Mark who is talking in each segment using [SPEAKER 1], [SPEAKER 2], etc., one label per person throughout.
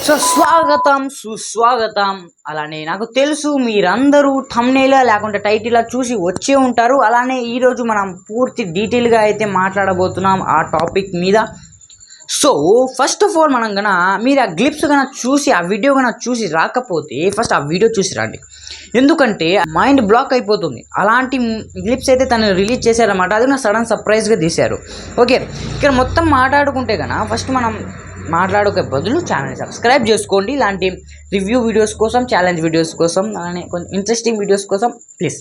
[SPEAKER 1] So స్వాగతం సుస్వాగతం. అలానే నాకు తెలుసు మీరందరూ థంబ్నెయిల్ లేకుంటే టైటిల్ చూసి వచ్చే ఉంటారు. అలానే ఈరోజు మనం పూర్తి డీటెయిల్గా అయితే మాట్లాడబోతున్నాం ఆ టాపిక్ మీద. సో ఫస్ట్ ఆఫ్ ఆల్ మనం మీరు ఆ గ్లిప్స్ చూసి ఆ వీడియో చూసి రాకపోతే ఫస్ట్ ఆ వీడియో చూసి రండి, ఎందుకంటే మైండ్ బ్లాక్ అయిపోతుంది. అలాంటి గ్లిప్స్ అయితే తను రిలీజ్ చేశారన్నమాట. అది నా సడన్ సర్ప్రైజ్గా తీశారు. ఓకే, ఇక్కడ మొత్తం మాట్లాడుకుంటే ఫస్ట్ మనం మాట్లాడుకే బదులు ఛానల్ సబ్స్క్రైబ్ చేసుకోండి. ఇలాంటి రివ్యూ వీడియోస్ కోసం, ఛాలెంజ్ వీడియోస్ కోసం, అలానే కొంచెం ఇంట్రెస్టింగ్ వీడియోస్ కోసం ప్లీజ్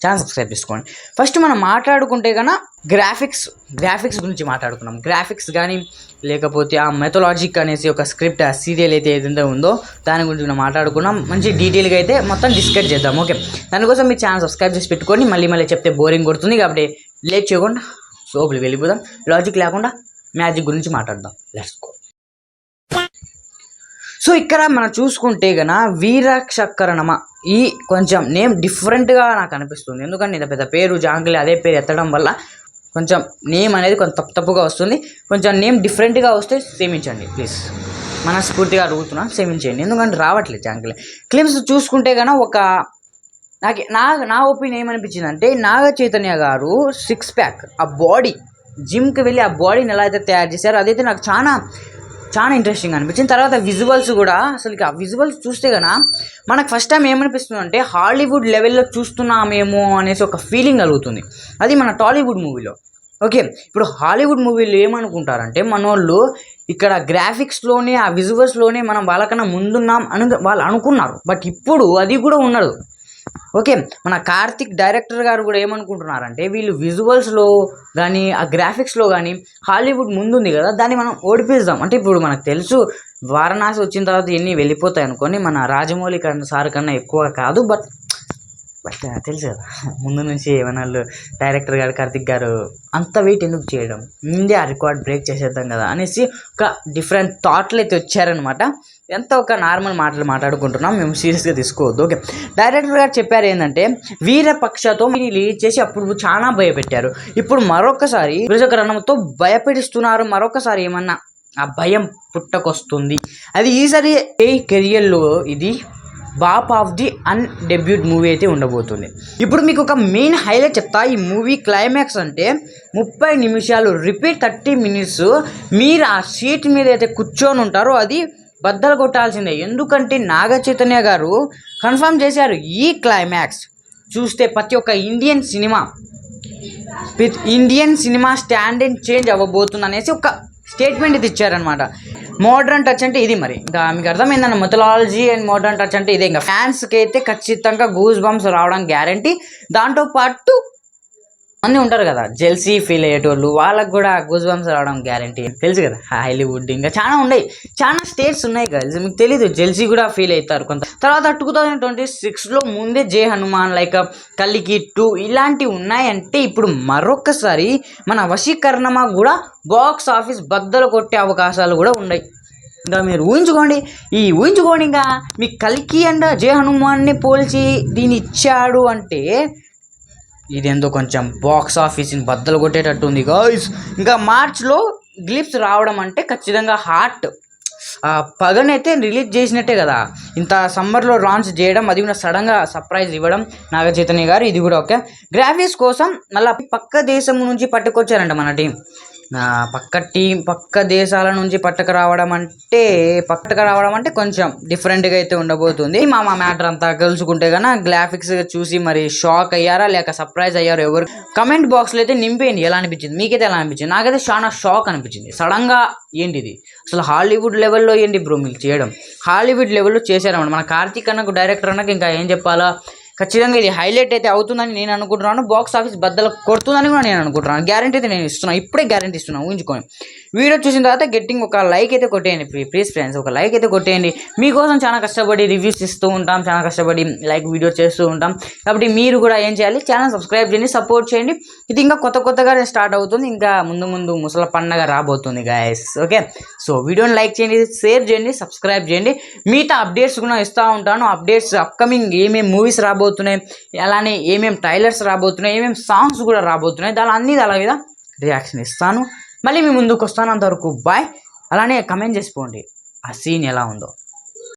[SPEAKER 1] ఛానల్ సబ్స్క్రైబ్ చేసుకోండి. ఫస్ట్ మనం మాట్లాడుకుంటే గ్రాఫిక్స్ గురించి మాట్లాడుకున్నాం. గ్రాఫిక్స్ కానీ లేకపోతే ఆ మెథలాజిక్ అనేసి ఒక స్క్రిప్ట్ ఆ సీరియల్ అయితే ఏదైతే ఉందో దాని గురించి మనం మాట్లాడుకున్నాం. మంచి డీటెయిల్గా అయితే మొత్తం డిస్కస్ చేద్దాం. ఓకే, దానికోసం మీరు ఛానల్ సబ్స్క్రైబ్ చేసి పెట్టుకోండి. మళ్ళీ చెప్తే బోరింగ్ కొడుతుంది కాబట్టి లేట్ చేయకుండా సోపులు వెళ్ళిపోదాం. లాజిక్ లేకుండా మ్యాజిక్ గురించి మాట్లాడదాం. Let's go. సో ఇక్కడ మనం చూసుకుంటే వీరక్షకరణమ ఈ కొంచెం నేమ్ డిఫరెంట్గా నాకు అనిపిస్తుంది. ఎందుకంటే ఇంత పెద్ద పేరు జాంగ్లీ అదే పేరు ఎత్తడం వల్ల కొంచెం నేమ్ అనేది కొంచెం తప్పుగా వస్తుంది. కొంచెం నేమ్ డిఫరెంట్గా వస్తే క్షమించండి ప్లీజ్, మనస్ఫూర్తిగా అడుగుతున్నా, క్షమించండి. ఎందుకంటే రావట్లేదు జాంగ్లీ క్లిప్స్ చూసుకుంటే ఒక నా ఒపీనియన్ ఏమనిపించింది అంటే, నాగ చైతన్య గారు 6 ప్యాక్ ఆ బాడీ జిమ్కి వెళ్ళి ఆ బాడీని ఎలా అయితే తయారు చేశారో అదైతే నాకు చాలా ఇంట్రెస్టింగ్ అనిపించింది. తర్వాత విజువల్స్ కూడా అసలు ఆ విజువల్స్ చూస్తే మనకు ఫస్ట్ టైం ఏమనిపిస్తుంది అంటే హాలీవుడ్ లెవెల్లో చూస్తున్నామేమో అనేసి ఒక ఫీలింగ్ కలుగుతుంది. అది మన టాలీవుడ్ మూవీలో. ఓకే, ఇప్పుడు హాలీవుడ్ మూవీలో ఏమనుకుంటారంటే మనోళ్ళు ఇక్కడ గ్రాఫిక్స్లోనే ఆ విజువల్స్లోనే మనం వాళ్ళకన్నా ముందున్నాం అని వాళ్ళు అనుకున్నారు. బట్ ఇప్పుడు అది కూడా ఉండదు. ఓకే, మన కార్తిక్ డైరెక్టర్ గారు కూడా ఏమనుకుంటున్నారంటే వీళ్ళు విజువల్స్లో కానీ ఆ గ్రాఫిక్స్లో కానీ హాలీవుడ్ ముందుంది కదా, దాన్ని మనం ఓడిపిస్తాం. అంటే ఇప్పుడు మనకు తెలుసు వారణాసి వచ్చిన తర్వాత ఎన్ని వెళ్ళిపోతాయి అనుకొని, మన రాజమౌళి సార్ కన్నా ఎక్కువ కాదు. బట్ తెలుసు కదా ముందు నుంచి ఏమన్నా డైరెక్టర్ గారు కార్తిక్ గారు అంత వెయిట్ ఎందుకు చేయడం, ముందే ఆ రికార్డ్ బ్రేక్ చేసేద్దాం కదా అనేసి ఒక డిఫరెంట్ థాట్లు అయితే వచ్చారనమాట. ఎంత ఒక నార్మల్ మాట్లాడుకుంటున్నాం, మేము సీరియస్గా తీసుకోవద్దు. ఓకే, డైరెక్టర్ గారు చెప్పారు ఏంటంటే వీరపక్షతో మీరు రిలీజ్ చేసి అప్పుడు చాలా భయపెట్టారు, ఇప్పుడు మరొకసారి వీరక్షకరణంతో భయపెడిస్తున్నారు. మరొకసారి ఏమన్నా ఆ భయం పుట్టకొస్తుంది. అది ఈసారి ఏ కెరియర్లో ఇది బాప్ ఆఫ్ ది డెబ్యూట్ మూవీ అయితే ఉండబోతుంది. ఇప్పుడు మీకు ఒక మెయిన్ హైలైట్ చెప్తా. ఈ మూవీ క్లైమాక్స్ అంటే 30 నిమిషాలు రిపీట్ 30 మినిట్స్ మీరు ఆ సీట్ మీద అయితే కూర్చొని ఉంటారో అది బద్దలు కొట్టాల్సిందే. ఎందుకంటే నాగ చైతన్య గారు కన్ఫర్మ్ చేశారు ఈ క్లైమాక్స్ చూస్తే ప్రతి ఒక్క Indian cinema stand and change అవ్వబోతుంది అనేసి ఒక స్టేట్మెంట్ ఇది ఇచ్చారనమాట. మోడర్న్ టచ్ అంటే ఇది. మరి ఇంకా మీకు అర్థమైందన్న మెథడాలజీ అండ్ మోడర్న్ టచ్ అంటే ఇదే. ఇంకా ఫ్యాన్స్కి అయితే ఖచ్చితంగా గూస్ బంప్స్ రావడానికి గ్యారంటీ. దాంతో పాటు మంది ఉంటారు కదా జెల్సీ ఫీల్ అయ్యేటోళ్ళు, వాళ్ళకు కూడా గూస్ బంప్స్ రావడం గ్యారంటీ. తెలుసు కదా హాలీవుడ్ ఇంకా చాలా ఉన్నాయి, చాలా స్టేట్స్ ఉన్నాయి గర్ల్స్, మీకు తెలీదు జెల్సీ కూడా ఫీల్ అవుతారు కొంత. తర్వాత 2026లో ముందే జై హనుమాన్ లైక్ కల్కి 2 ఇలాంటివి ఉన్నాయంటే ఇప్పుడు మరొకసారి మన వశీకరణమ కూడా బాక్స్ ఆఫీస్ బద్దలు కొట్టే అవకాశాలు కూడా ఉన్నాయి. ఇంకా మీరు ఊహించుకోండి ఇంకా మీ కల్కి అండ్ జై హనుమాన్ని పోల్చి దీన్ని ఇచ్చాడు అంటే ఇదేందో కొంచెం బాక్స్ ఆఫీస్ని బద్దలు కొట్టేటట్టు ఉంది గాయ్స్. ఇంకా మార్చ్లో గ్లిప్స్ రావడం అంటే ఖచ్చితంగా హార్ట్ పగనైతే రిలీజ్ చేసినట్టే కదా. ఇంత సమ్మర్లో లాంచ్ చేయడం, అది కూడా సడన్గా సర్ప్రైజ్ ఇవ్వడం నాగ చైతన్య గారు. ఇది కూడా ఓకే. గ్రాఫిక్స్ కోసం మళ్ళీ పక్క దేశం నుంచి పట్టుకొచ్చారంట మన టీం. పక్క దేశాల నుంచి పట్టుకు రావడం అంటే కొంచెం డిఫరెంట్గా అయితే ఉండబోతుంది. మా మ్యాటర్ అంతా కలుసుకుంటే గ్రాఫిక్స్ చూసి మరి షాక్ అయ్యారా లేక సర్ప్రైజ్ అయ్యారో ఎవరు కమెంట్ బాక్స్లో అయితే నింపేయండి. ఎలా అనిపించింది మీకైతే? ఎలా అనిపించింది? నాకైతే చాలా షాక్ అనిపించింది. సడన్గా ఏంటిది అసలు హాలీవుడ్ లెవెల్లో ఏంటి బ్రో మీరు చేయడం? హాలీవుడ్ లెవెల్లో చేశారన్నమాట. మన కార్తీక్ అన్నకు డైరెక్టర్ అన్నకు ఇంకా ఏం చెప్పాలా, ఖచ్చితంగా ఇది హైలైట్ అయితే అవుతుందని నేను అనుకుంటున్నాను. బాక్స్ ఆఫీస్ బద్దలు కొడుతుందని కూడా నేను అనుకుంటున్నాను. గ్యారంటీ అయితే నేను ఇస్తున్నాను, ఇప్పుడే గ్యారంటీ ఇస్తున్నాను. ఊహించుకొని వీడియో చూసిన తర్వాత గెట్టింగ్ ఒక లైక్ అయితే కొట్టేయండి ప్లీజ్ ఫ్రెండ్స్, ఒక లైక్ అయితే కొట్టేయండి. మీకోసం చాలా కష్టపడి రివ్యూస్ ఇస్తూ ఉంటాం, చాలా కష్టపడి లైక్ వీడియో చేస్తూ ఉంటాం. కాబట్టి మీరు కూడా ఏం చేయాలి, ఛానల్ సబ్స్క్రైబ్ చేయండి, సపోర్ట్ చేయండి. ఇది ఇంకా కొత్తగా స్టార్ట్ అవుతుంది, ఇంకా ముందు ముసల పండగ రాబోతుంది గాయస్. ఓకే, సో వీడియోని లైక్ చేయండి, షేర్ చేయండి, సబ్స్క్రైబ్ చేయండి. మిగతా అప్డేట్స్ కూడా ఇస్తూ ఉంటాను. అప్డేట్స్ అప్కమింగ్ ఏమేమి మూవీస్ రాబోతున్నాయి, అలానే ఏమేమి ట్రైలర్స్ రాబోతున్నాయి, ఏమేమి సాంగ్స్ కూడా రాబోతున్నాయి, దాని మీద రియాక్షన్ ఇస్తాను. మళ్ళీ మీ ముందుకు వస్తాను. అంతవరకు బాయ్. అలానే కమెంట్ చేసిపోండి. ఆ సీన్ ఎలా ఉందో.